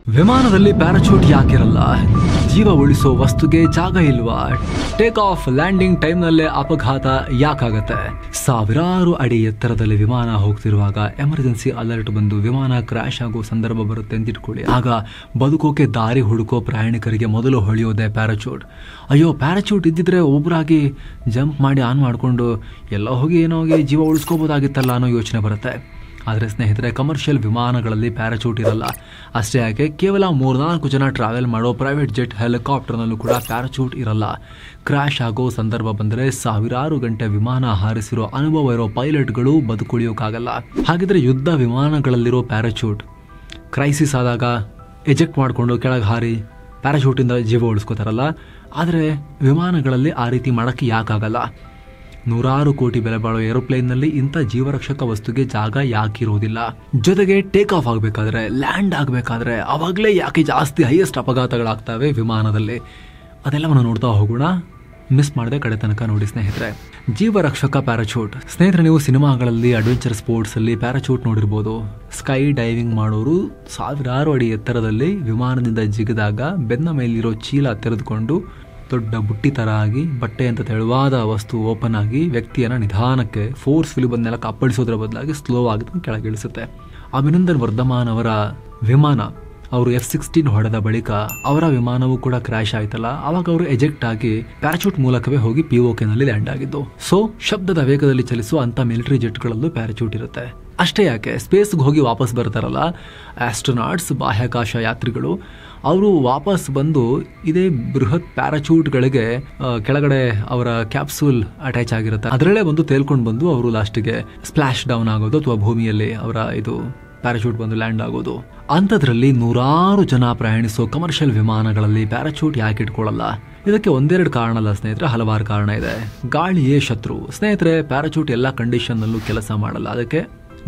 ವಿಮಾನದಲ್ಲಿ ಪ್ಯಾರಾಚೂಟ್ ಯಾಕಿರಲ್ಲ? ಜೀವ ಉಳಿಸೋ ವಸ್ತುಗೆ ಜಾಗ ಇಲ್ವಾ? ಟೇಕ್ ಆಫ್ ಲ್ಯಾಂಡಿಂಗ್ ಟೈಮ್ ನಲ್ಲೇ ಅಪಘಾತ ಯಾಕಾಗತ್ತೆ? ಸಾವಿರಾರು ಅಡಿ ಎತ್ತರದಲ್ಲಿ ವಿಮಾನ ಹೋಗ್ತಿರುವಾಗ ಎಮರ್ಜೆನ್ಸಿ ಅಲರ್ಟ್ ಬಂದು ವಿಮಾನ ಕ್ರಾಶ್ ಆಗೋ ಸಂದರ್ಭ ಬರುತ್ತೆ ಅಂತ ಇಟ್ಕೊಳ್ಳಿ. ಆಗ ಬದುಕೋಕೆ ದಾರಿ ಹುಡುಕೋ ಪ್ರಯಾಣಿಕರಿಗೆ ಮೊದಲು ಹೊಳೆಯೋದೆ ಪ್ಯಾರಾಚೂಟ್. ಅಯ್ಯೋ, ಪ್ಯಾರಾಚೂಟ್ ಇದ್ದಿದ್ರೆ ಒಬ್ಬರಾಗಿ ಜಂಪ್ ಮಾಡಿ ಆನ್ ಮಾಡಿಕೊಂಡು ಎಲ್ಲ ಹೋಗಿ ಏನೋ ಹೋಗಿ ಜೀವ ಉಳಿಸ್ಕೋಬೋದಾಗಿತ್ತಲ್ಲ ಅನ್ನೋ ಯೋಚನೆ ಬರುತ್ತೆ. ಆದರೆ ಸ್ನೇಹಿತರೆ, ಕಮರ್ಷಿಯಲ್ ವಿಮಾನಗಳಲ್ಲಿ ಪ್ಯಾರಾಚೂಟ್ ಇರಲ್ಲ. ಅಷ್ಟೇ ಯಾಕೆ, ಕೇವಲ 3-4 ಜನ ಟ್ರಾವೆಲ್ ಮಾಡೋ ಪ್ರೈವೇಟ್ ಜೆಟ್ ಹೆಲಿಕಾಪ್ಟರ್ನಲ್ಲೂ ಕೂಡ ಪ್ಯಾರಾಚೂಟ್ ಇರಲ್ಲ. ಕ್ರ್ಯಾಶ್ ಆಗೋ ಸಂದರ್ಭ ಬಂದರೆ ಸಾವಿರಾರು ಗಂಟೆ ವಿಮಾನ ಹಾರಿಸಿರೋ ಅನುಭವ ಇರೋ ಪೈಲಟ್ಗಳು ಬದುಕುಳಿಯೋಕ್ಕಾಗಲ್ಲ. ಹಾಗಿದ್ರೆ ಯುದ್ಧ ವಿಮಾನಗಳಲ್ಲಿರೋ ಪ್ಯಾರಾಚೂಟ್ ಕ್ರೈಸಿಸ್ ಆದಾಗ ಎಜೆಕ್ಟ್ ಮಾಡಿಕೊಂಡು ಕೆಳಗೆ ಹಾರಿ ಪ್ಯಾರಾಚೂಟಿಂದ ಜೀವ ಉಳಿಸ್ಕೋತಾರಲ್ಲ, ಆದರೆ ವಿಮಾನಗಳಲ್ಲಿ ಆ ರೀತಿ ಮಾಡೋಕ್ಕೆ ಯಾಕಾಗಲ್ಲ? 100 ಕೋಟಿ ಬೆಲೆ ಬಾಳೋ ಏರೋಪ್ಲೇನ್ನಲ್ಲಿ ಇಂಥ ಜೀವರಕ್ಷಕ ವಸ್ತುಗೆ ಜಾಗ ಯಾಕಿರೋದಿಲ್ಲ? ಜೊತೆಗೆ ಟೇಕ್ ಆಫ್ ಆಗಬೇಕಾದ್ರೆ, ಲ್ಯಾಂಡ್ ಆಗಬೇಕಾದ್ರೆ ಅವಾಗಲೇ ಯಾಕೆ ಜಾಸ್ತಿ ಹೈಯೆಸ್ಟ್ ಅಪಘಾತಗಳಾಗ್ತವೆ ವಿಮಾನದಲ್ಲಿ? ಅದೆಲ್ಲವನ್ನು ನೋಡ್ತಾ ಹೋಗೋಣ. ಮಿಸ್ ಮಾಡದೆ ಕಡೆ ತನಕ ನೋಡಿ ಸ್ನೇಹಿತರೆ. ಜೀವರಕ್ಷಕ ಪ್ಯಾರಾಚೂಟ್. ಸ್ನೇಹಿತರೆ, ನೀವು ಸಿನಿಮಾಗಳಲ್ಲಿ ಅಡ್ವೆಂಚರ್ ಸ್ಪೋರ್ಟ್ಸ್ ಅಲ್ಲಿ ಪ್ಯಾರಾಚೂಟ್ ನೋಡಿರ್ಬೋದು. ಸ್ಕೈ ಡೈವಿಂಗ್ ಮಾಡೋರು ಸಾವಿರಾರು ಅಡಿ ಎತ್ತರದಲ್ಲಿ ವಿಮಾನದಿಂದ ಜಿಗಿದಾಗ ಬೆನ್ನ ಮೇಲಿರೋ ಚೀಲ ತೆರೆದುಕೊಂಡು ದೊಡ್ಡ ಬುಟ್ಟಿ ತರ ಆಗಿ ಬಟ್ಟೆ ಅಂತ ತೆಳುವಾದ ವಸ್ತು ಓಪನ್ ಆಗಿ ವ್ಯಕ್ತಿಯನ್ನ ನಿಧಾನಕ್ಕೆ ಫೋರ್ಸ್ಫುಲಿ ಬಂದೆಲ್ಲ ಅಪ್ಪಳಿಸೋದ್ರ ಬದಲಾಗಿ ಸ್ಲೋ ಆಗಿ ಕೆಳಗಿಳಿಸುತ್ತೆ. ಅಭಿನಂದನ್ ವರ್ಧಮಾನ್ ಅವರ ವಿಮಾನ, ಅವರು F-16 ಹೊಡೆದ ಬಳಿಕ ಅವರ ವಿಮಾನವೂ ಕೂಡ ಕ್ರ್ಯಾಶ್ ಆಯ್ತಲ್ಲ, ಅವಾಗ ಅವರು ಎಜೆಕ್ಟ್ ಆಗಿ ಪ್ಯಾರಾಚೂಟ್ ಮೂಲಕವೇ ಹೋಗಿ POK ನಲ್ಲಿ ಲ್ಯಾಂಡ್ ಆಗಿದ್ದು. ಸೊ ಶಬ್ದದ ವೇಗದಲ್ಲಿ ಚಲಿಸುವ ಅಂತ ಮಿಲಿಟರಿ ಜೆಟ್ಗಳಲ್ಲೂ ಪ್ಯಾರಾಚೂಟ್ ಇರುತ್ತೆ. ಅಷ್ಟೇ ಯಾಕೆ, ಸ್ಪೇಸ್ಗೆ ಹೋಗಿ ವಾಪಸ್ ಬರ್ತಾರಲ್ಲ ಆಸ್ಟ್ರೋನಾಟ್ಸ್, ಬಾಹ್ಯಾಕಾಶ ಯಾತ್ರಿಗಳು, ಅವರು ವಾಪಸ್ ಬಂದು ಇದೇ ಬೃಹತ್ ಪ್ಯಾರಾಚೂಟ್ಗಳಿಗೆ ಕೆಳಗಡೆ ಅವರ ಕ್ಯಾಪ್ಸೂಲ್ ಅಟ್ಯಾಚ್ ಆಗಿರುತ್ತೆ, ಅದರಲ್ಲೇ ಬಂದು ತೇಲ್ಕೊಂಡು ಬಂದು ಅವರು ಲಾಸ್ಟಿಗೆ ಸ್ಪ್ಲಾಶ್ ಡೌನ್ ಆಗೋದು ಅಥವಾ ಭೂಮಿಯಲ್ಲಿ ಅವರ ಇದು ಪ್ಯಾರಾಚೂಟ್ ಬಂದು ಲ್ಯಾಂಡ್ ಆಗೋದು. ಅಂಥದ್ರಲ್ಲಿ 100 ಜನ ಪ್ರಯಾಣಿಸೋ ಕಮರ್ಷಿಯಲ್ ವಿಮಾನಗಳಲ್ಲಿ ಪ್ಯಾರಾಚೂಟ್ ಯಾಕೆ ಇಟ್ಕೊಳ್ಳಲ್ಲ? ಇದಕ್ಕೆ 1-2 ಕಾರಣ ಅಲ್ಲ ಸ್ನೇಹಿತರೆ, ಹಲವಾರು ಕಾರಣ ಇದೆ. ಗಾಳಿಯೇ ಶತ್ರು. ಸ್ನೇಹಿತರೆ, ಪ್ಯಾರಾಚೂಟ್ ಎಲ್ಲ ಕಂಡೀಷನ್ನಲ್ಲೂ ಕೆಲಸ ಮಾಡಲ್ಲ. ಅದಕ್ಕೆ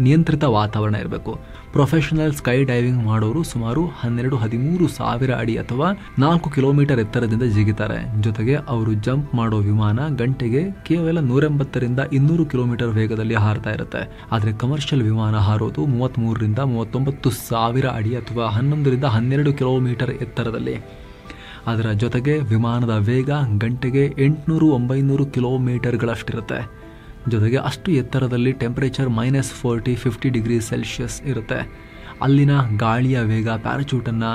ನಿಯಂತ್ರಿತ ವಾತಾವರಣ ಇರಬೇಕು. ಪ್ರೊಫೆಷನಲ್ ಸ್ಕೈ ಡೈವಿಂಗ್ ಮಾಡೋರು ಸುಮಾರು 12-13 ಸಾವಿರ ಅಡಿ ಅಥವಾ 4 ಕಿಲೋಮೀಟರ್ ಎತ್ತರದಿಂದ ಜಿಗಿತಾರೆ. ಜೊತೆಗೆ ಅವರು ಜಂಪ್ ಮಾಡೋ ವಿಮಾನ ಗಂಟೆಗೆ ಕೇವಲ 180-200 ಕಿಲೋಮೀಟರ್ ವೇಗದಲ್ಲಿ ಹಾರ್ತಾ ಇರುತ್ತೆ. ಆದರೆ ಕಮರ್ಷಿಯಲ್ ವಿಮಾನ ಹಾರೋದು 33-39 ಸಾವಿರ ಅಡಿ ಅಥವಾ 11-12 ಕಿಲೋಮೀಟರ್ ಎತ್ತರದಲ್ಲಿ. ಅದರ ಜೊತೆಗೆ ವಿಮಾನದ ವೇಗ ಗಂಟೆಗೆ 800-900 ಕಿಲೋಮೀಟರ್ಗಳಷ್ಟಿರುತ್ತೆ. ಜೊತೆಗೆ ಅಷ್ಟು ಎತ್ತರದಲ್ಲಿ ಟೆಂಪರೇಚರ್ -40-50 ಡಿಗ್ರಿ ಸೆಲ್ಸಿಯಸ್ ಇರುತ್ತೆ. ಅಲ್ಲಿನ ಗಾಳಿಯ ವೇಗ ಪ್ಯಾರಾಚೂಟನ್ನು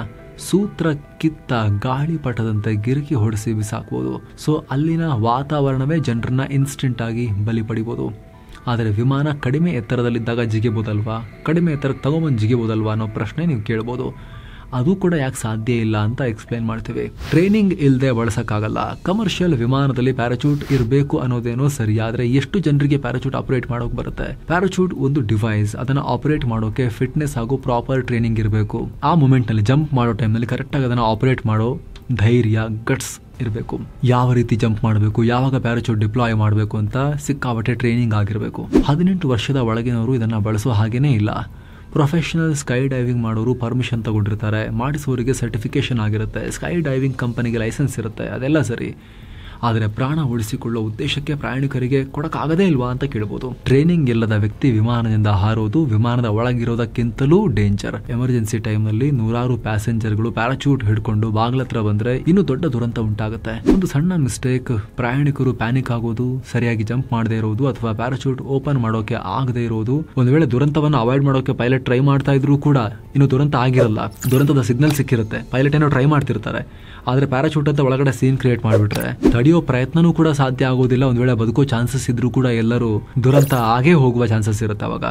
ಸೂತ್ರ ಕಿತ್ತ ಗಾಳಿಪಟದಂತೆ ಗಿರುಕಿ ಹೊಡೆಸಿ ಬಿಸಾಕ್ಬೋದು. ಸೊ ಅಲ್ಲಿನ ವಾತಾವರಣವೇ ಜನರನ್ನ ಇನ್ಸ್ಟೆಂಟ್ ಆಗಿ ಬಲಿ ಪಡಿಬೋದು. ಆದರೆ ವಿಮಾನ ಕಡಿಮೆ ಎತ್ತರದಲ್ಲಿದ್ದಾಗ ಜಿಗಿಬೋದಲ್ವಾ, ಕಡಿಮೆ ಎತ್ತರಕ್ಕೆ ತಗೊಂಬಂದು ಜಿಗಿಬೋದಲ್ವಾ ಅನ್ನೋ ಪ್ರಶ್ನೆ ನೀವು ಕೇಳ್ಬೋದು. ಅದು ಕೂಡ ಯಾಕೆ ಸಾಧ್ಯ ಇಲ್ಲ ಅಂತ ಎಕ್ಸ್ಪ್ಲೈನ್ ಮಾಡ್ತೀವಿ. ಟ್ರೈನಿಂಗ್ ಇಲ್ಲದೆ ಬಳಸಕ್ಕಾಗಲ್ಲ. ಕಮರ್ಷಿಯಲ್ ವಿಮಾನದಲ್ಲಿ ಪ್ಯಾರಾಚೂಟ್ ಇರಬೇಕು ಅನ್ನೋದೇನೋ ಸರಿ, ಆದರೆ ಎಷ್ಟು ಜನರಿಗೆ ಪ್ಯಾರಾಚೂಟ್ ಆಪರೇಟ್ ಮಾಡೋಕೆ ಬರುತ್ತೆ? ಪ್ಯಾರಾಚೂಟ್ ಒಂದು ಡಿವೈಸ್, ಅದನ್ನ ಆಪರೇಟ್ ಮಾಡೋಕೆ ಫಿಟ್ನೆಸ್ ಹಾಗೂ ಪ್ರಾಪರ್ ಟ್ರೈನಿಂಗ್ ಇರಬೇಕು. ಆ ಮೂಮೆಂಟ್ ನಲ್ಲಿ ಜಂಪ್ ಮಾಡೋ ಟೈಮ್ನಲ್ಲಿ ಕರೆಕ್ಟಾಗಿ ಅದನ್ನ ಆಪರೇಟ್ ಮಾಡೋ ಧೈರ್ಯ, ಗಟ್ಸ್ ಇರಬೇಕು. ಯಾವ ರೀತಿ ಜಂಪ್ ಮಾಡಬೇಕು, ಯಾವಾಗ ಪ್ಯಾರಾಚೂಟ್ ಡಿಪ್ಲಾಯ್ ಮಾಡಬೇಕು ಅಂತ ಸಿಕ್ಕಾಪಟ್ಟೆ ಟ್ರೈನಿಂಗ್ ಆಗಿರಬೇಕು. 18 ವರ್ಷದ ಒಳಗಿನವರು ಇದನ್ನ ಬಳಸೋ ಹಾಗೇನೇ ಇಲ್ಲ. ಪ್ರೊಫೆಷನಲ್ ಸ್ಕೈ ಡೈವಿಂಗ್ ಮಾಡೋರು ಪರ್ಮಿಷನ್ ತಗೊಂಡಿರ್ತಾರೆ, ಮಾಡಿಸೋರಿಗೆ ಸರ್ಟಿಫಿಕೇಶನ್ ಆಗಿರುತ್ತೆ, ಸ್ಕೈ ಡೈವಿಂಗ್ ಕಂಪನಿಗೆ ಲೈಸೆನ್ಸ್ ಇರುತ್ತೆ, ಅದೆಲ್ಲ ಸರಿ. ಆದರೆ ಪ್ರಾಣ ಉಳಿಸಿಕೊಳ್ಳೋ ಉದ್ದೇಶಕ್ಕೆ ಪ್ರಯಾಣಿಕರಿಗೆ ಕೊಡಕ್ಕಾಗದೇ ಇಲ್ವಾ ಅಂತ ಕೇಳ್ಬೋದು. ಟ್ರೈನಿಂಗ್ ಇಲ್ಲದ ವ್ಯಕ್ತಿ ವಿಮಾನದಿಂದ ಹಾರೋದು ವಿಮಾನದ ಒಳಗಿರೋದಕ್ಕಿಂತಲೂ ಡೇಂಜರ್. ಎಮರ್ಜೆನ್ಸಿ ಟೈಮ್ನಲ್ಲಿ 100 ಪ್ಯಾಸೆಂಜರ್ಗಳು ಪ್ಯಾರಾಚೂಟ್ ಹಿಡ್ಕೊಂಡು ಬಾಗ್ಲತ್ರ ಬಂದ್ರೆ ಇನ್ನೂ ದೊಡ್ಡ ದುರಂತ ಉಂಟಾಗುತ್ತೆ. ಒಂದು ಸಣ್ಣ ಮಿಸ್ಟೇಕ್, ಪ್ರಯಾಣಿಕರು ಪ್ಯಾನಿಕ್ ಆಗೋದು, ಸರಿಯಾಗಿ ಜಂಪ್ ಮಾಡದೇ ಇರೋದು ಅಥವಾ ಪ್ಯಾರಾಚೂಟ್ ಓಪನ್ ಮಾಡೋಕೆ ಆಗದೆ ಇರೋದು. ಒಂದು ವೇಳೆ ದುರಂತವನ್ನು ಅವಾಯ್ಡ್ ಮಾಡೋಕೆ ಪೈಲಟ್ ಟ್ರೈ ಮಾಡ್ತಾ ಇದ್ರು ಕೂಡ ಇನ್ನು ದುರಂತ ಆಗಿರಲ್ಲ, ದುರಂತದ ಸಿಗ್ನಲ್ ಸಿಕ್ಕಿರುತ್ತೆ, ಪೈಲಟ್ ಏನೋ ಟ್ರೈ ಮಾಡ್ತಿರ್ತಾರೆ. ಆದ್ರೆ ಪ್ಯಾರಾಚೂಟ್ ಅಂತ ಒಳಗಡೆ ಸೀನ್ ಕ್ರಿಯೇಟ್ ಮಾಡಿಬಿಟ್ರೆ ತಡೆಯೋ ಪ್ರಯತ್ನನೂ ಕೂಡ ಸಾಧ್ಯ ಆಗೋದಿಲ್ಲ. ಒಂದು ವೇಳೆ ಬದುಕೋ ಚಾನ್ಸಸ್ ಇದ್ರೂ ಕೂಡ ಎಲ್ಲರೂ ದುರಂತ ಆಗೇ ಹೋಗುವ ಚಾನ್ಸಸ್ ಇರುತ್ತೆ. ಅವಾಗ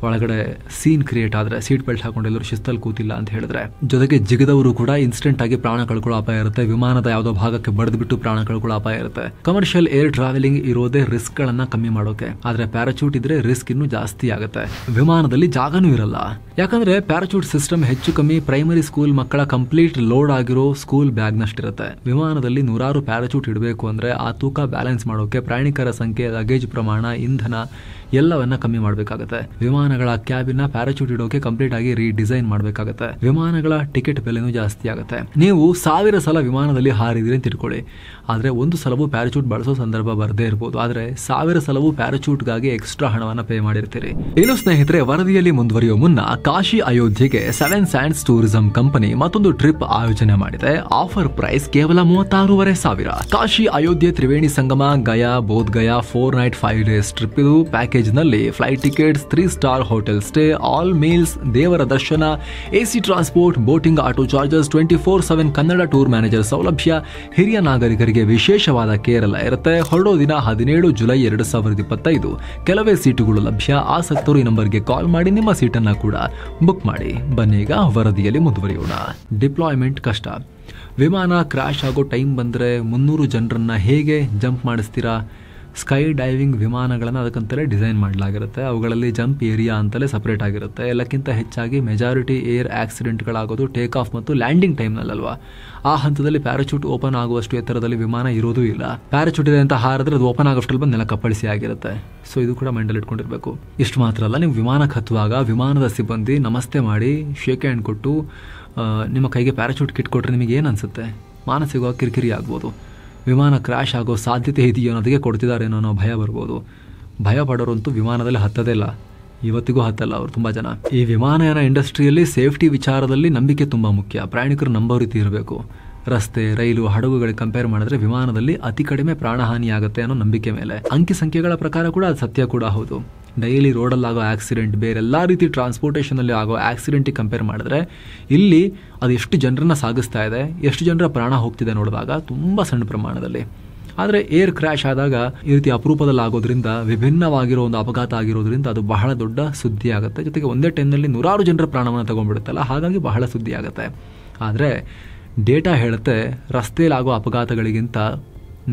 ಒಳಗಡೆ ಸೀನ್ ಕ್ರಿಯೇಟ್ ಆದ್ರೆ ಸೀಟ್ ಬೆಲ್ಟ್ ಹಾಕೊಂಡು ಎಲ್ಲರೂ ಶಿಸ್ತಲ್ಲಿ ಕೂತಿಲ್ಲ ಅಂತ ಹೇಳಿದ್ರೆ, ಜೊತೆಗೆ ಜಿಗಿದವರು ಕೂಡ ಇನ್ಸ್ಟೆಂಟ್ ಆಗಿ ಪ್ರಾಣ ಕಳ್ಕೊಳ್ಳೋ ಅಪಾಯ ಇರುತ್ತೆ. ವಿಮಾನದ ಯಾವುದೋ ಭಾಗಕ್ಕೆ ಬಡಿದು ಬಿಟ್ಟು ಪ್ರಾಣ ಕಳ್ಕೊಳ್ಳೋ ಅಪಾಯ ಇರುತ್ತೆ. ಕಮರ್ಷಿಯಲ್ ಏರ್ ಟ್ರಾವೆಲಿಂಗ್ ಇರೋದೇ ರಿಸ್ಕ್ ಗಳನ್ನ ಕಮ್ಮಿ ಮಾಡೋಕೆ, ಆದ್ರೆ ಪ್ಯಾರಾಚೂಟ್ ಇದ್ರೆ ರಿಸ್ಕ್ ಇನ್ನೂ ಜಾಸ್ತಿ ಆಗುತ್ತೆ. ವಿಮಾನದಲ್ಲಿ ಜಾಗನೂ ಇರಲ್ಲ, ಯಾಕಂದ್ರೆ ಪ್ಯಾರಾಚೂಟ್ ಸಿಸ್ಟಮ್ ಹೆಚ್ಚು ಕಮ್ಮಿ ಪ್ರೈಮರಿ ಸ್ಕೂಲ್ ಮಕ್ಕಳ ಕಂಪ್ಲೀಟ್ ಲೋಡ್ ಆಗಿರೋ ಸ್ಕೂಲ್ ಬ್ಯಾಗ್ ನಷ್ಟಿರುತ್ತೆ. ವಿಮಾನದಲ್ಲಿ 100 ಪ್ಯಾರಾಚೂಟ್ ಇಡಬೇಕು ಅಂದ್ರೆ ಆ ತೂಕ ಬ್ಯಾಲೆನ್ಸ್ ಮಾಡೋಕೆ ಪ್ರಯಾಣಿಕರ ಸಂಖ್ಯೆ, ಲಗೇಜ್ ಪ್ರಮಾಣ, ಇಂಧನ ಎಲ್ಲವನ್ನ ಕಮ್ಮಿ ಮಾಡಬೇಕಾಗುತ್ತೆ. ವಿಮಾನಗಳ ಕ್ಯಾಬಿನ್ ಪ್ಯಾರಾಚೂಟ್ ಇಡೋಕೆ ಕಂಪ್ಲೀಟ್ ಆಗಿ ರೀಡಿಸೈನ್ ಮಾಡಬೇಕಾಗುತ್ತೆ. ವಿಮಾನಗಳ ಟಿಕೆಟ್ ಬೆಲೆನೂ ಜಾಸ್ತಿ ಆಗುತ್ತೆ. ನೀವು 1000 ಸಲ ವಿಮಾನದಲ್ಲಿ ಹಾರಿದಿರಿ ಅಂತ ತಿಳ್ಕೊಳ್ಳಿ, ಆದ್ರೆ ಒಂದು ಸಲವೂ ಪ್ಯಾರಾಚೂಟ್ ಬಳಸೋ ಸಂದರ್ಭ ಬರದೇ ಇರಬಹುದು. ಆದ್ರೆ 1000 ಸಲವೂ ಪ್ಯಾರಾಚೂಟ್ಗಾಗಿ ಎಕ್ಸ್ಟ್ರಾ ಹಣವನ್ನ ಪೇ ಮಾಡಿರ್ತೀರಿ. ಇನ್ನು ಸ್ನೇಹಿತರೆ, ವರದಿಯಲ್ಲಿ ಮುಂದುವರಿಯುವ ಮುನ್ನ ಕಾಶಿ ಅಯೋಧ್ಯೆಗೆ 7 ಸ್ಯಾಂಡ್ಸ್ ಟೂರಿಸಂ ಕಂಪನಿ ಮತ್ತೊಂದು ಟ್ರಿಪ್ ಆಯೋಜನೆ ಮಾಡಿದೆ. ಆಫರ್ ಪ್ರೈಸ್ ಕೇವಲ 36,500. Kashi Ayodhya Triveni Sangam Gaya Bodh Gaya 4 night 5 days trip. ಇದು ಪ್ಯಾಕೇಜ್ ನಲ್ಲಿ flight tickets, 3 star hotel stay, all meals, ದೇವರ ದರ್ಶನ, AC transport, boating, auto charges, 24/7 Kannada tour manager ಸೌಲಭ್ಯ, ಹಿರಿಯ ನಾಗರಿಕರಿಗೆ ವಿಶೇಷವಾದ ಕೇರ್ ಎಲ್ಲ ಇರುತ್ತೆ. ಹೊರಡೋ ದಿನ 17 ಜುಲೈ 2025. ಕೆಲವೇ ಸೀಟುಗಳು ಲಭ್ಯ. ಆಸಕ್ತರು ಈ ನಂಬರ್ಗೆ ಕಾಲ್ ಮಾಡಿ ನಿಮ್ಮ ಸೀಟನ್ನ ಕೂಡ ಬುಕ್ ಮಾಡಿ. ಬನ್ನೀಗ ವರದಿಯಲ್ಲಿ ಮುಂದುವರಿಯೋಣ. ಡಿಪ್ಲಾಯ್ಮೆಂಟ್ ಕಷ್ಟ. ವಿಮಾನ ಕ್ರಾಶ್ ಆಗೋ ಟೈಮ್ ಬಂದರೆ 300 ಜನರನ್ನ ಹೇಗೆ ಜಂಪ್ ಮಾಡಿಸ್ತೀರಾ? ಸ್ಕೈ ಡೈವಿಂಗ್ ವಿಮಾನಗಳನ್ನು ಅದಕ್ಕಂತಲೇ ಡಿಸೈನ್ ಮಾಡಲಾಗಿರುತ್ತೆ. ಅವುಗಳಲ್ಲಿ ಜಂಪ್ ಏರಿಯಾ ಅಂತಲೇ ಸಪರೇಟ್ ಆಗಿರುತ್ತೆ. ಎಲ್ಲಕ್ಕಿಂತ ಹೆಚ್ಚಾಗಿ ಮೆಜಾರಿಟಿ ಏರ್ ಆಕ್ಸಿಡೆಂಟ್ಗಳಾಗೋದು ಟೇಕ್ ಆಫ್ ಮತ್ತು ಲ್ಯಾಂಡಿಂಗ್ ಟೈಮ್ನಲ್ಲಲ್ವಾ. ಆ ಹಂತದಲ್ಲಿ ಪ್ಯಾರಾಚೂಟ್ ಓಪನ್ ಆಗುವಷ್ಟು ಎತ್ತರದಲ್ಲಿ ವಿಮಾನ ಇರೋದೂ ಇಲ್ಲ. ಪ್ಯಾರಾಚೂಟ್ ಇದೆ ಅಂತ ಹಾರಿದ್ರೆ ಅದು ಓಪನ್ ಆಗೋಷ್ಟರಲ್ಲಿ ಬಂದು ನೆಲ ಕಪ್ಪಳಿಸಿ ಆಗಿರುತ್ತೆ. ಸೊ ಇದು ಕೂಡ ಮೈಂಡಲ್ಲಿ ಇಟ್ಕೊಂಡಿರಬೇಕು. ಇಷ್ಟು ಮಾತ್ರ ಅಲ್ಲ, ನೀವು ವಿಮಾನಕ್ಕೆ ಹತ್ತುವಾಗ ವಿಮಾನದ ಸಿಬ್ಬಂದಿ ನಮಸ್ತೆ ಮಾಡಿ ಶೇಕ್ ಹ್ಯಾಂಡ್ ಕೊಟ್ಟು ನಿಮ್ಮ ಕೈಗೆ ಪ್ಯಾರಾಚೂಟ್ ಕಿಟ್ ಕೊಟ್ಟರೆ ನಿಮಗೆ ಏನು ಅನಿಸುತ್ತೆ? ಮಾನಸಿಕವಾಗಿ ಕಿರಿಕಿರಿ ಆಗ್ಬೋದು. ವಿಮಾನ ಕ್ರ್ಯಾಶ್ ಆಗೋ ಸಾಧ್ಯತೆ ಇದೆಯೋ ಅನ್ನೋದಕ್ಕೆ ಕೊಡ್ತಿದ್ದಾರೇನೋ ಅನ್ನೋ ಭಯ ಬರ್ಬೋದು. ಭಯ ಪಡೋರಂತೂ ವಿಮಾನದಲ್ಲಿ ಹತ್ತದೇ ಇಲ್ಲ, ಇವತ್ತಿಗೂ ಹತ್ತಲ್ಲ ಅವರು ತುಂಬ ಜನ. ಈ ವಿಮಾನಯಾನ ಇಂಡಸ್ಟ್ರಿಯಲ್ಲಿ ಸೇಫ್ಟಿ ವಿಚಾರದಲ್ಲಿ ನಂಬಿಕೆ ತುಂಬ ಮುಖ್ಯ. ಪ್ರಯಾಣಿಕರು ನಂಬೋ ರೀತಿ ಇರಬೇಕು. ರಸ್ತೆ, ರೈಲು, ಹಡಗುಗಳಿಗೆ ಕಂಪೇರ್ ಮಾಡಿದ್ರೆ ವಿಮಾನದಲ್ಲಿ ಅತಿ ಕಡಿಮೆ ಪ್ರಾಣಹಾನಿ ಆಗುತ್ತೆ ಅನ್ನೋ ನಂಬಿಕೆ ಮೇಲೆ. ಅಂಕಿ ಸಂಖ್ಯೆಗಳ ಪ್ರಕಾರ ಕೂಡ ಅದು ಸತ್ಯ ಕೂಡ ಹೌದು. ಡೈಲಿ ರೋಡಲ್ಲಾಗೋ ಆಕ್ಸಿಡೆಂಟ್, ಬೇರೆಲ್ಲ ರೀತಿ ಟ್ರಾನ್ಸ್ಪೋರ್ಟೇಷನಲ್ಲಿ ಆಗೋ ಆಕ್ಸಿಡೆಂಟಿಗೆ ಕಂಪೇರ್ ಮಾಡಿದ್ರೆ ಇಲ್ಲಿ ಅದು ಎಷ್ಟು ಜನರನ್ನ ಸಾಗಿಸ್ತಾ ಇದೆ, ಎಷ್ಟು ಜನರ ಪ್ರಾಣ ಹೋಗ್ತಿದೆ ನೋಡಿದಾಗ ತುಂಬ ಸಣ್ಣ ಪ್ರಮಾಣದಲ್ಲಿ. ಆದರೆ ಏರ್ ಕ್ರ್ಯಾಶ್ ಆದಾಗ ಈ ರೀತಿ ಅಪರೂಪದಲ್ಲಿ ಆಗೋದ್ರಿಂದ, ವಿಭಿನ್ನವಾಗಿರೋ ಒಂದು ಅಪಘಾತ ಆಗಿರೋದ್ರಿಂದ ಅದು ಬಹಳ ದೊಡ್ಡ ಸುದ್ದಿ ಆಗುತ್ತೆ. ಜೊತೆಗೆ ಒಂದೇ ಟೈಮ್ನಲ್ಲಿ 100 ಜನರ ಪ್ರಾಣವನ್ನು ತಗೊಂಡ್ಬಿಡುತ್ತಲ್ಲ, ಹಾಗಾಗಿ ಬಹಳ ಸುದ್ದಿ ಆಗುತ್ತೆ. ಆದರೆ ಡೇಟಾ ಹೇಳುತ್ತೆ ರಸ್ತೆಯಲ್ಲಾಗೋ ಅಪಘಾತಗಳಿಗಿಂತ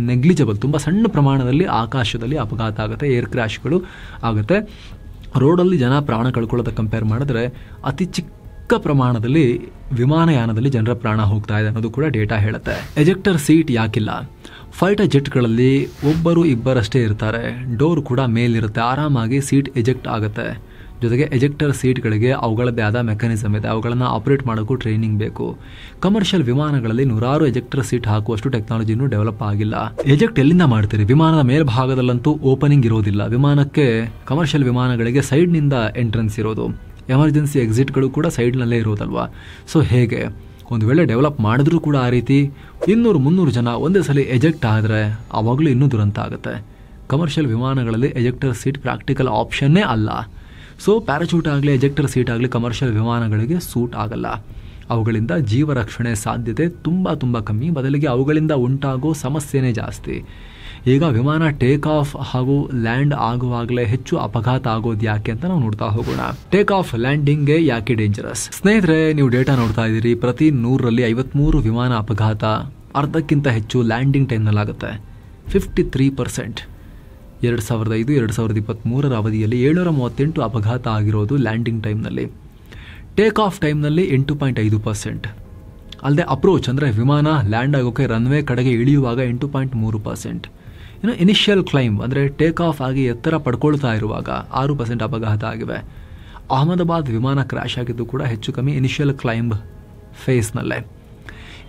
ನೆಗ್ಲಿಜಬಲ್, ತುಂಬ ಸಣ್ಣ ಪ್ರಮಾಣದಲ್ಲಿ ಆಕಾಶದಲ್ಲಿ ಅಪಘಾತ ಆಗುತ್ತೆ, ಏರ್ ಕ್ರ್ಯಾಶ್ಗಳು ಆಗುತ್ತೆ. ರೋಡಲ್ಲಿ ಜನ ಪ್ರಾಣ ಕಳ್ಕೊಳ್ಳೋದಕ್ಕೆ ಕಂಪೇರ್ ಮಾಡಿದ್ರೆ ಅತಿ ಚಿಕ್ಕ ಪ್ರಮಾಣದಲ್ಲಿ ವಿಮಾನಯಾನದಲ್ಲಿ ಜನರ ಪ್ರಾಣ ಹೋಗ್ತಾ ಇದೆ ಅನ್ನೋದು ಕೂಡ ಡೇಟಾ ಹೇಳುತ್ತೆ. ಎಜೆಕ್ಟರ್ ಸೀಟ್ ಯಾಕಿಲ್ಲ? ಫೈಟರ್ ಜೆಟ್ಗಳಲ್ಲಿ ಒಬ್ಬರು ಇಬ್ಬರಷ್ಟೇ ಇರ್ತಾರೆ. ಡೋರ್ ಕೂಡ ಮೇಲಿರುತ್ತೆ, ಆರಾಮಾಗಿ ಸೀಟ್ ಎಜೆಕ್ಟ್ ಆಗುತ್ತೆ. ಜೊತೆಗೆ ಎಜೆಕ್ಟರ್ ಸೀಟ್ಗಳಿಗೆ ಅವುಗಳದ್ದೇ ಆದ ಮೆಕ್ಯಾನಿಸಮ್ ಇದೆ, ಅವುಗಳನ್ನು ಆಪರೇಟ್ ಮಾಡೋಕ್ಕೂ ಟ್ರೈನಿಂಗ್ ಬೇಕು. ಕಮರ್ಷಿಯಲ್ ವಿಮಾನಗಳಲ್ಲಿ 100 ಎಜೆಕ್ಟರ್ ಸೀಟ್ ಹಾಕುವಷ್ಟು ಟೆಕ್ನಾಲಜಿನೂ ಡೆವಲಪ್ ಆಗಿಲ್ಲ. ಎಜೆಕ್ಟ್ ಎಲ್ಲಿಂದ ಮಾಡ್ತೀರಿ? ವಿಮಾನದ ಮೇಲ್ಭಾಗದಲ್ಲಂತೂ ಓಪನಿಂಗ್ ಇರೋದಿಲ್ಲ. ವಿಮಾನಕ್ಕೆ ಕಮರ್ಷಿಯಲ್ ವಿಮಾನಗಳಿಗೆ ಸೈಡ್ನಿಂದ ಎಂಟ್ರೆನ್ಸ್ ಇರೋದು, ಎಮರ್ಜೆನ್ಸಿ ಎಕ್ಸಿಟ್ಗಳು ಕೂಡ ಸೈಡ್ನಲ್ಲೇ ಇರೋದಲ್ವಾ. ಸೊ ಹೇಗೆ ಒಂದು ವೇಳೆ ಡೆವಲಪ್ ಮಾಡಿದ್ರೂ ಕೂಡ ಆ ರೀತಿ 200-300 ಜನ ಒಂದೇ ಸಲ ಎಜೆಕ್ಟ್ ಆದರೆ ಆವಾಗಲೂ ಇನ್ನೂ ದುರಂತ ಆಗುತ್ತೆ. ಕಮರ್ಷಿಯಲ್ ವಿಮಾನಗಳಲ್ಲಿ ಎಜೆಕ್ಟರ್ ಸೀಟ್ ಪ್ರಾಕ್ಟಿಕಲ್ ಆಪ್ಷನ್ನೇ ಅಲ್ಲ. ಸೊ ಪ್ಯಾರಾಚೂಟ್ ಆಗಲಿ ಎಜೆಕ್ಟರ್ ಸೀಟ್ ಆಗಲಿ ಕಮರ್ಷಿಯಲ್ ವಿಮಾನಗಳಿಗೆ ಸೂಟ್ ಆಗಲ್ಲ. ಅವುಗಳಿಂದ ಜೀವ ರಕ್ಷಣೆ ಸಾಧ್ಯತೆ ತುಂಬ ಕಮ್ಮಿ, ಬದಲಿಗೆ ಅವುಗಳಿಂದ ಉಂಟಾಗೋ ಸಮಸ್ಯೆನೇ ಜಾಸ್ತಿ. ಈಗ ವಿಮಾನ ಟೇಕ್ ಆಫ್ ಹಾಗೂ ಲ್ಯಾಂಡ್ ಆಗುವಾಗಲೇ ಹೆಚ್ಚು ಅಪಘಾತ ಆಗೋದು ಯಾಕೆ ಅಂತ ನಾವು ನೋಡ್ತಾ ಹೋಗೋಣ. ಟೇಕ್ ಆಫ್ ಲ್ಯಾಂಡಿಂಗ್ಗೆ ಯಾಕೆ ಡೇಂಜರಸ್? ಸ್ನೇಹಿತರೆ, ನೀವು ಡೇಟಾ ನೋಡ್ತಾ ಇದ್ದೀರಿ, ಪ್ರತಿ 100ರಲ್ಲಿ 53 ವಿಮಾನ ಅಪಘಾತ, ಅರ್ಧಕ್ಕಿಂತ ಹೆಚ್ಚು ಲ್ಯಾಂಡಿಂಗ್ ಟೈಮ್ನಲ್ಲಾಗುತ್ತೆ. 53%. 2005-2023 ಅವಧಿಯಲ್ಲಿ 738 ಅಪಘಾತ ಆಗಿರೋದು ಲ್ಯಾಂಡಿಂಗ್ ಟೈಮ್ನಲ್ಲಿ. ಟೇಕ್ ಆಫ್ ಟೈಮ್ನಲ್ಲಿ 8.5%. ಅಲ್ಲದೆ ಅಪ್ರೋಚ್ ಅಂದರೆ ವಿಮಾನ ಲ್ಯಾಂಡ್ ಆಗೋಕ್ಕೆ ರನ್ವೇ ಕಡೆಗೆ ಇಳಿಯುವಾಗ 8.3%. ಇನ್ನು ಇನಿಷಿಯಲ್ ಕ್ಲೈಂಬ್ ಅಂದರೆ ಟೇಕ್ ಆಫ್ ಆಗಿ ಎತ್ತರ ಪಡ್ಕೊಳ್ತಾ ಇರುವಾಗ 6% ಅಪಘಾತ ಆಗಿವೆ. ಅಹಮದಾಬಾದ್ ವಿಮಾನ ಕ್ರ್ಯಾಶ್ ಆಗಿದ್ದು ಕೂಡ ಹೆಚ್ಚು ಕಮ್ಮಿ ಇನಿಷಿಯಲ್ ಕ್ಲೈಂಬ್ ಫೇಸ್ನಲ್ಲೇ.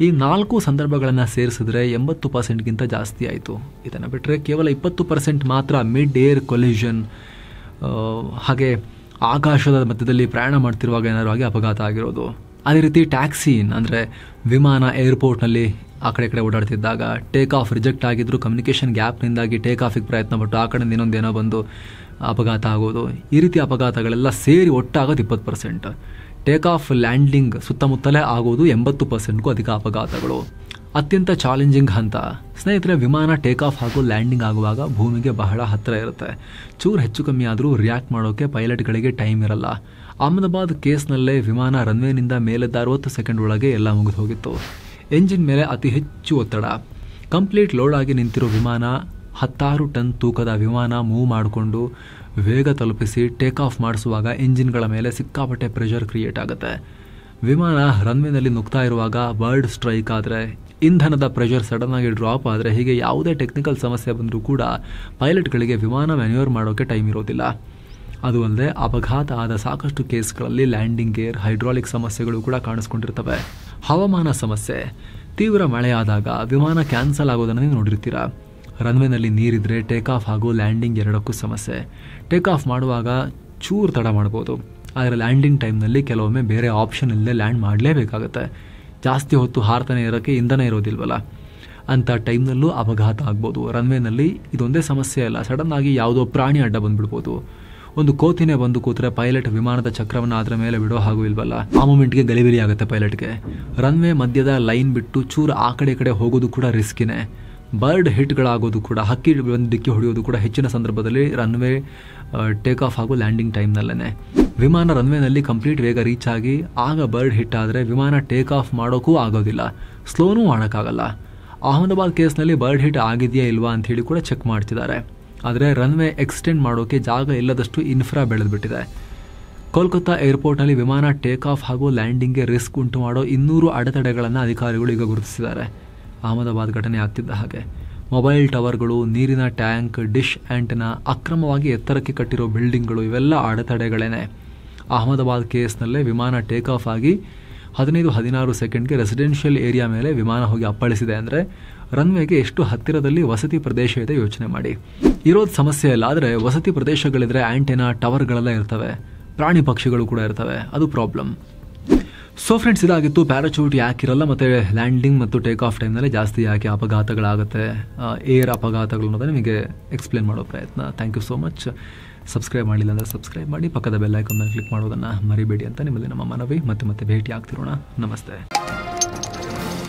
ಈ 4 ಸಂದರ್ಭಗಳನ್ನು ಸೇರಿಸಿದ್ರೆ 80%ಗಿಂತ ಜಾಸ್ತಿ ಆಯಿತು. ಇದನ್ನು ಬಿಟ್ಟರೆ ಕೇವಲ 20% ಮಾತ್ರ ಮಿಡ್ ಏರ್ ಕೊಲಿಷನ್, ಹಾಗೆ ಆಕಾಶದ ಮಧ್ಯದಲ್ಲಿ ಪ್ರಯಾಣ ಮಾಡ್ತಿರುವಾಗ ಏನಾರು ಆಗಿ ಅಪಘಾತ ಆಗಿರೋದು. ಅದೇ ರೀತಿ ಟ್ಯಾಕ್ಸಿನ್ ಅಂದರೆ ವಿಮಾನ ಏರ್ಪೋರ್ಟ್ನಲ್ಲಿ ಆ ಕಡೆ ಓಡಾಡ್ತಿದ್ದಾಗ ಟೇಕ್ ಆಫ್ ರಿಜೆಕ್ಟ್ ಆಗಿದ್ರು ಕಮ್ಯುನಿಕೇಷನ್ ಗ್ಯಾಪ್ನಿಂದಾಗಿ ಟೇಕ್ ಆಫಿಗೆ ಪ್ರಯತ್ನ ಪಟ್ಟು ಆ ಕಡೆಯಿಂದ ಇನ್ನೊಂದೇನೋ ಬಂದು ಅಪಘಾತ ಆಗೋದು. ಈ ರೀತಿ ಅಪಘಾತಗಳೆಲ್ಲ ಸೇರಿ ಒಟ್ಟಾಗೋದು 20%. ಟೇಕ್ ಆಫ್ ಲ್ಯಾಂಡಿಂಗ್ ಸುತ್ತಮುತ್ತಲೇ ಆಗೋದು 80%ಗೂ ಅಧಿಕ ಅಪಘಾತಗಳು. ಅತ್ಯಂತ ಚಾಲೆಂಜಿಂಗ್ ಹಂತ ಸ್ನೇಹಿತರೆ, ವಿಮಾನ ಟೇಕ್ ಆಫ್ ಹಾಗೂ ಲ್ಯಾಂಡಿಂಗ್ ಆಗುವಾಗ ಭೂಮಿಗೆ ಬಹಳ ಹತ್ತಿರ ಇರುತ್ತೆ. ಚೂರು ಹೆಚ್ಚು ಕಮ್ಮಿ ಆದರೂ ರಿಯಾಕ್ಟ್ ಮಾಡೋಕ್ಕೆ ಪೈಲಟ್ಗಳಿಗೆ ಟೈಮ್ ಇರಲ್ಲ. ಅಹಮದಾಬಾದ್ ಕೇಸ್ನಲ್ಲೇ ವಿಮಾನ ರನ್ವೇನಿಂದ ಮೇಲೆದ್ದ 60 ಸೆಕೆಂಡ್ ಒಳಗೆ ಎಲ್ಲ ಮುಗಿದು ಹೋಗಿತ್ತು. ಎಂಜಿನ್ ಮೇಲೆ ಅತಿ ಹೆಚ್ಚು ಒತ್ತಡ. ಕಂಪ್ಲೀಟ್ ಲೋಡ್ ಆಗಿ ನಿಂತಿರೋ ವಿಮಾನ, 16 ಟನ್ ತೂಕದ ವಿಮಾನ ಮೂವ್ ಮಾಡಿಕೊಂಡು ವೇಗ ತಲುಪಿಸಿ ಟೇಕ್ ಆಫ್ ಮಾಡಿಸುವಾಗ ಎಂಜಿನ್ಗಳ ಮೇಲೆ ಸಿಕ್ಕಾಪಟ್ಟೆ ಪ್ರೆಷರ್ ಕ್ರಿಯೇಟ್ ಆಗುತ್ತೆ. ವಿಮಾನ ರನ್ವೇನಲ್ಲಿ ನುಗ್ತಾ ಇರುವಾಗ ಬರ್ಡ್ ಸ್ಟ್ರೈಕ್ ಆದರೆ ಇಂಧನದ ಪ್ರೆಷರ್ ಸಡನ್ ಆಗಿ ಡ್ರಾಪ್ ಆದರೆ, ಹೀಗೆ ಯಾವುದೇ ಟೆಕ್ನಿಕಲ್ ಸಮಸ್ಯೆ ಬಂದರೂ ಕೂಡ ಪೈಲಟ್ಗಳಿಗೆ ವಿಮಾನ ಮ್ಯಾನ್ಯೂವರ್ ಮಾಡೋಕ್ಕೆ ಟೈಮ್ ಇರೋದಿಲ್ಲ. ಅದು ಅಲ್ಲದೆ ಅಪಘಾತ ಆದ ಸಾಕಷ್ಟು ಕೇಸ್ಗಳಲ್ಲಿ ಲ್ಯಾಂಡಿಂಗ್ ಗೇರ್, ಹೈಡ್ರಾಲಿಕ್ ಸಮಸ್ಯೆಗಳು ಕೂಡ ಕಾಣಿಸ್ಕೊಂಡಿರ್ತವೆ. ಹವಾಮಾನ ಸಮಸ್ಯೆ, ತೀವ್ರ ಮಳೆಯಾದಾಗ ವಿಮಾನ ಕ್ಯಾನ್ಸಲ್ ಆಗೋದನ್ನು ನೀವು ನೋಡಿರ್ತೀರ. ರನ್ವೇನಲ್ಲಿ ನೀರಿದ್ರೆ ಟೇಕ್ ಆಫ್ ಹಾಗೂ ಲ್ಯಾಂಡಿಂಗ್ ಎರಡಕ್ಕೂ ಸಮಸ್ಯೆ. ಟೇಕ್ ಆಫ್ ಮಾಡುವಾಗ ಚೂರು ತಡ ಮಾಡ್ಬೋದು, ಆದರೆ ಲ್ಯಾಂಡಿಂಗ್ ಟೈಮ್ನಲ್ಲಿ ಕೆಲವೊಮ್ಮೆ ಬೇರೆ ಆಪ್ಷನ್ ಇಲ್ಲದೆ ಲ್ಯಾಂಡ್ ಮಾಡಲೇಬೇಕಾಗತ್ತೆ. ಜಾಸ್ತಿ ಹೊತ್ತು ಹಾರ್ತಾನೆ ಇರೋಕ್ಕೆ ಇಂಧನ ಇರೋದಿಲ್ವಲ್ಲ, ಅಂಥ ಟೈಮ್ನಲ್ಲೂ ಅಪಘಾತ ಆಗ್ಬೋದು. ರನ್ವೇನಲ್ಲಿ ಇದೊಂದೇ ಸಮಸ್ಯೆ ಅಲ್ಲ, ಸಡನ್ ಆಗಿ ಯಾವುದೋ ಪ್ರಾಣಿ ಅಡ್ಡ ಬಂದ್ಬಿಡ್ಬೋದು. ಒಂದು ಕೋತಿನೇ ಬಂದು ಕೂತ್ರೆ ಪೈಲಟ್ ವಿಮಾನದ ಚಕ್ರವನ್ನು ಅದರ ಮೇಲೆ ಬಿಡೋ ಹಾಗೂ ಇಲ್ವಲ್ಲ, ಆ ಮೂಮೆಂಟ್ಗೆ ಗಲಿಬಿಲಿ ಆಗುತ್ತೆ ಪೈಲಟ್ಗೆ. ರನ್ವೇ ಮಧ್ಯದ ಲೈನ್ ಬಿಟ್ಟು ಚೂರು ಆ ಕಡೆ ಹೋಗೋದು ಕೂಡ ರಿಸ್ಕಿನೇ. ಬರ್ಡ್ ಹಿಟ್ಗಳಾಗೋದು ಕೂಡ, ಹಕ್ಕಿ ಬಂದು ಡಿಕ್ಕಿ ಹೊಡೆಯೋದು ಕೂಡ ಹೆಚ್ಚಿನ ಸಂದರ್ಭದಲ್ಲಿ ರನ್ವೇ ಟೇಕ್ ಆಫ್ ಹಾಗೂ ಲ್ಯಾಂಡಿಂಗ್ ಟೈಮ್ನಲ್ಲೇ. ವಿಮಾನ ರನ್ವೇನಲ್ಲಿ ಕಂಪ್ಲೀಟ್ ವೇಗ ರೀಚ್ ಆಗಿ ಆಗ ಬರ್ಡ್ ಹಿಟ್ ಆದರೆ ವಿಮಾನ ಟೇಕ್ ಆಫ್ ಮಾಡೋಕ್ಕೂ ಆಗೋದಿಲ್ಲ, ಸ್ಲೋನೂ ಮಾಡೋಕ್ಕಾಗಲ್ಲ. ಅಹಮದಾಬಾದ್ ಕೇಸ್ನಲ್ಲಿ ಬರ್ಡ್ ಹಿಟ್ ಆಗಿದೆಯಾ ಇಲ್ವಾ ಅಂತ ಹೇಳಿ ಕೂಡ ಚೆಕ್ ಮಾಡ್ತಿದ್ದಾರೆ. ಆದರೆ ರನ್ವೇ ಎಕ್ಸ್ಟೆಂಡ್ ಮಾಡೋಕ್ಕೆ ಜಾಗ ಇಲ್ಲದಷ್ಟು ಇನ್ಫ್ರಾ ಬೆಳೆದ್ಬಿಟ್ಟಿದೆ. ಕೋಲ್ಕತ್ತಾ ಏರ್ಪೋರ್ಟ್ನಲ್ಲಿ ವಿಮಾನ ಟೇಕ್ ಆಫ್ ಹಾಗೂ ಲ್ಯಾಂಡಿಂಗ್ಗೆ ರಿಸ್ಕ್ ಉಂಟು ಮಾಡೋ 200 ಅಡೆತಡೆಗಳನ್ನು ಅಧಿಕಾರಿಗಳು ಈಗ ಗುರುತಿಸಿದ್ದಾರೆ. ಅಹಮದಾಬಾದ್ ಘಟನೆ ಆಗ್ತಿದ್ದ ಹಾಗೆ ಮೊಬೈಲ್ ಟವರ್ಗಳು, ನೀರಿನ ಟ್ಯಾಂಕ್, ಡಿಶ್ ಆ್ಯಂಟನಾ, ಅಕ್ರಮವಾಗಿ ಎತ್ತರಕ್ಕೆ ಕಟ್ಟಿರೋ ಬಿಲ್ಡಿಂಗ್ಗಳು, ಇವೆಲ್ಲ ಅಡೆತಡೆಗಳೇನೆ. ಅಹಮದಾಬಾದ್ ಕೇಸ್ನಲ್ಲೇ ವಿಮಾನ ಟೇಕ್ ಆಫ್ ಆಗಿ 15-16 ಸೆಕೆಂಡ್ಗೆ ರೆಸಿಡೆನ್ಷಿಯಲ್ ಏರಿಯಾ ಮೇಲೆ ವಿಮಾನ ಹೋಗಿ ಅಪ್ಪಳಿಸಿದೆ ಅಂದರೆ ರನ್ವೇಗೆ ಎಷ್ಟು ಹತ್ತಿರದಲ್ಲಿ ವಸತಿ ಪ್ರದೇಶ ಇದೆ ಯೋಚನೆ ಮಾಡಿ. ಇರೋದು ಸಮಸ್ಯೆ ಇಲ್ಲ, ಆದರೆ ವಸತಿ ಪ್ರದೇಶಗಳಿದ್ರೆ ಆ್ಯಂಟೆನಾ, ಟವರ್ಗಳೆಲ್ಲ ಇರ್ತವೆ, ಪ್ರಾಣಿ ಪಕ್ಷಿಗಳು ಕೂಡ ಇರ್ತವೆ, ಅದು ಪ್ರಾಬ್ಲಮ್. ಸೊ ಫ್ರೆಂಡ್ಸ್, ಇದಾಗಿತ್ತು ಪ್ಯಾರಾಚೂಟ್ ಯಾಕಿರಲ್ಲ ಮತ್ತು ಲ್ಯಾಂಡಿಂಗ್ ಮತ್ತು ಟೇಕ್ ಆಫ್ ಟೈಮ್ನಲ್ಲಿ ಜಾಸ್ತಿ ಯಾಕೆ ಅಪಘಾತಗಳಾಗುತ್ತೆ, ಏರ್ ಅಪಘಾತಗಳು ಅನ್ನೋದನ್ನು ನಿಮಗೆ ಎಕ್ಸ್ಪ್ಲೇನ್ ಮಾಡೋ ಪ್ರಯತ್ನ. Thank you so much. Subscribe ಮಾಡಿಲ್ಲ ಅಂದರೆ ಸಬ್ಸ್ಕ್ರೈಬ್ ಮಾಡಿ, ಪಕ್ಕದ ಬೆಲ್ ಐಕಾನ್ ಮೇಲೆ ಕ್ಲಿಕ್ ಮಾಡೋದನ್ನು ಮರಿಬೇಡಿ ಅಂತ ನಿಮ್ಮಲ್ಲಿ ನಮ್ಮ ಮನವಿ. ಮತ್ತೆ ಭೇಟಿ ಆಗ್ತಿರೋಣ. ನಮಸ್ತೆ.